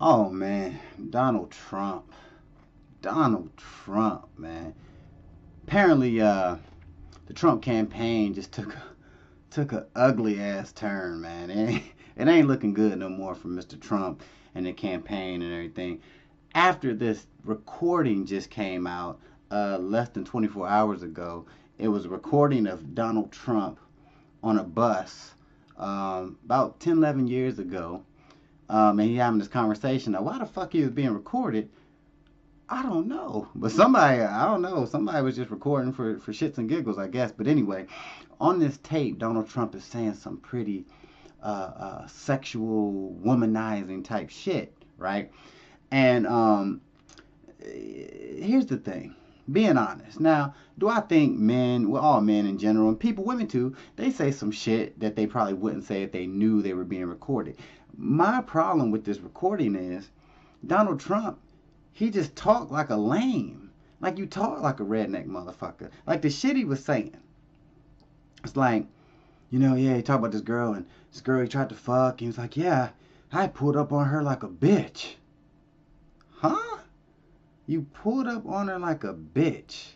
Oh man, Donald Trump. Donald Trump, man. Apparently, the Trump campaign just took a ugly ass turn, man. It ain't looking good no more for Mr. Trump and the campaign and everything. After this recording just came out, less than 24 hours ago, it was a recording of Donald Trump on a bus about 10, 11 years ago. And he having this conversation. Now, why the fuck he was being recorded, I don't know. But somebody, I don't know, somebody was just recording for shits and giggles, I guess. But anyway, on this tape, Donald Trump is saying some pretty sexual, womanizing type shit, right? And here's the thing. Being honest. Now, do I think men, well, all men in general, and people, women too, they say some shit that they probably wouldn't say if they knew they were being recorded. My problem with this recording is Donald Trump, he just talked like a lame. Like you talk like a redneck motherfucker. Like the shit he was saying. It's like, yeah, he talked about this girl, and this girl he tried to fuck. He was like, yeah, I pulled up on her like a bitch. Huh? You pulled up on her like a bitch.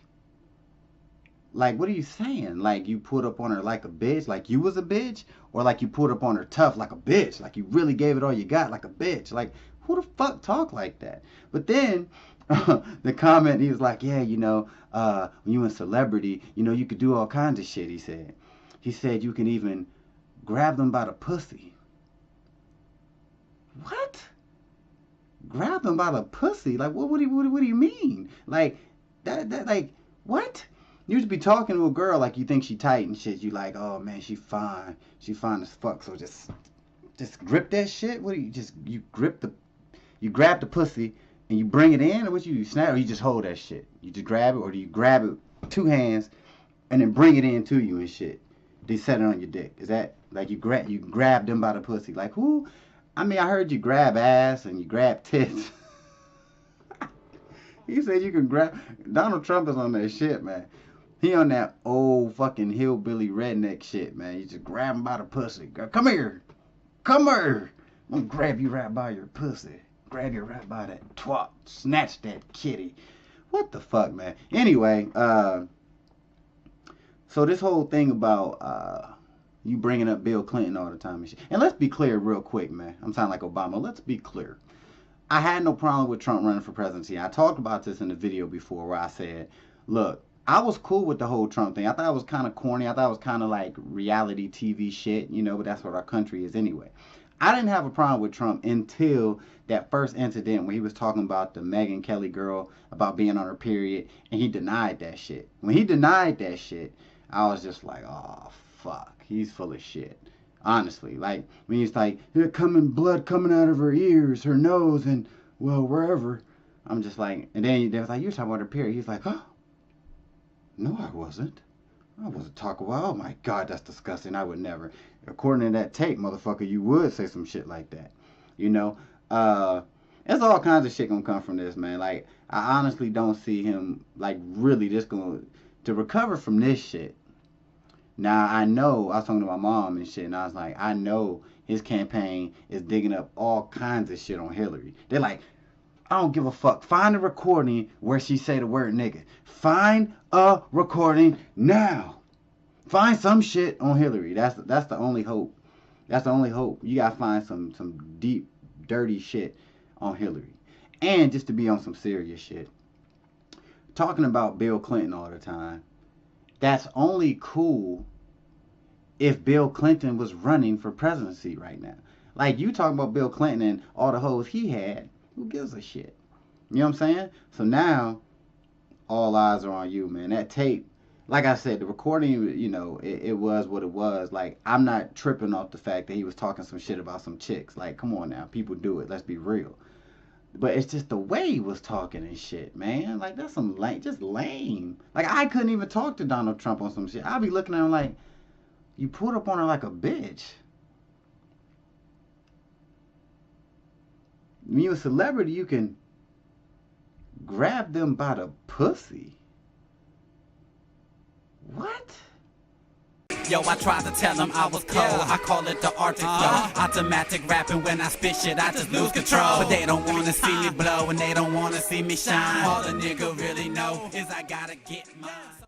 Like, what are you saying? Like, you pulled up on her like a bitch? Like you was a bitch? Or like you pulled up on her tough like a bitch? Like you really gave it all you got like a bitch? Like, who the fuck talk like that? But then, the comment, he was like, yeah, when you a celebrity, you could do all kinds of shit, he said. He said you can even grab them by the pussy. What? Grab them by the pussy? Like, what do you mean? Like, like, what? You used to be talking to a girl like you think she tight and shit. You like, oh man, she fine. She fine as fuck. So just grip that shit? What do you grab the pussy and you bring it in, or what you snap, or you just hold that shit? You just grab it, or do you grab it with two hands and then bring it in to you and shit? They set it on your dick. Is that like you grab them by the pussy? Like who? I mean, I heard you grab ass and you grab tits. He said you can grab. Donald Trump is on that shit, man. He on that old fucking hillbilly redneck shit, man. You just grab him by the pussy. Come here. Come here. I'm gonna grab you right by your pussy. Grab you right by that twat. Snatch that kitty. What the fuck, man? Anyway, so this whole thing about you bringing up Bill Clinton all the time and shit. And let's be clear real quick, man. I'm sounding like Obama. Let's be clear. I had no problem with Trump running for presidency. I talked about this in the video before where I said, look, I was cool with the whole Trump thing. I thought it was kind of corny. I thought it was kind of like reality TV shit, but that's what our country is anyway. I didn't have a problem with Trump until that first incident where he was talking about the Megyn Kelly girl about being on her period, and he denied that shit. When he denied that shit, I was just like, oh, fuck. He's full of shit. Honestly, like, when he's like, blood coming out of her ears, her nose, and, well, wherever. I'm just like, and then they was like, you were talking about her period. He's like, huh? No, I wasn't. I wasn't talking about, oh my God, that's disgusting. I would never. According to that tape, motherfucker, you would say some shit like that. There's all kinds of shit gonna come from this, man. Like, I honestly don't see him, like, really just gonna, to recover from this shit. Now, I know, I was talking to my mom and shit, and I was like, I know his campaign is digging up all kinds of shit on Hillary. They're like, I don't give a fuck. Find a recording where she say the word nigga. Find a recording now. Find some shit on Hillary. That's the only hope. That's the only hope. You gotta find some deep, dirty shit on Hillary. And just to be on some serious shit. Talking about Bill Clinton all the time. That's only cool if Bill Clinton was running for presidency right now. Like, you talking about Bill Clinton and all the hoes he had. Who gives a shit? You know what I'm saying? So now, all eyes are on you, man. That tape, like I said, the recording, it was what it was. Like, I'm not tripping off the fact that he was talking some shit about some chicks. Like, come on now. People do it. Let's be real. But it's just the way he was talking and shit, man. Like, that's some just lame. Like, I couldn't even talk to Donald Trump on some shit. I'd be looking at him like, you pulled up on her like a bitch. When you're a celebrity, you can grab them by the pussy. What? Yo, I tried to tell them I was cold. I call it the Arctic flow. Automatic rapping, when I spit shit, I just lose control. But they don't wanna see me blow, and they don't wanna see me shine. All a nigga really know is I gotta get mine.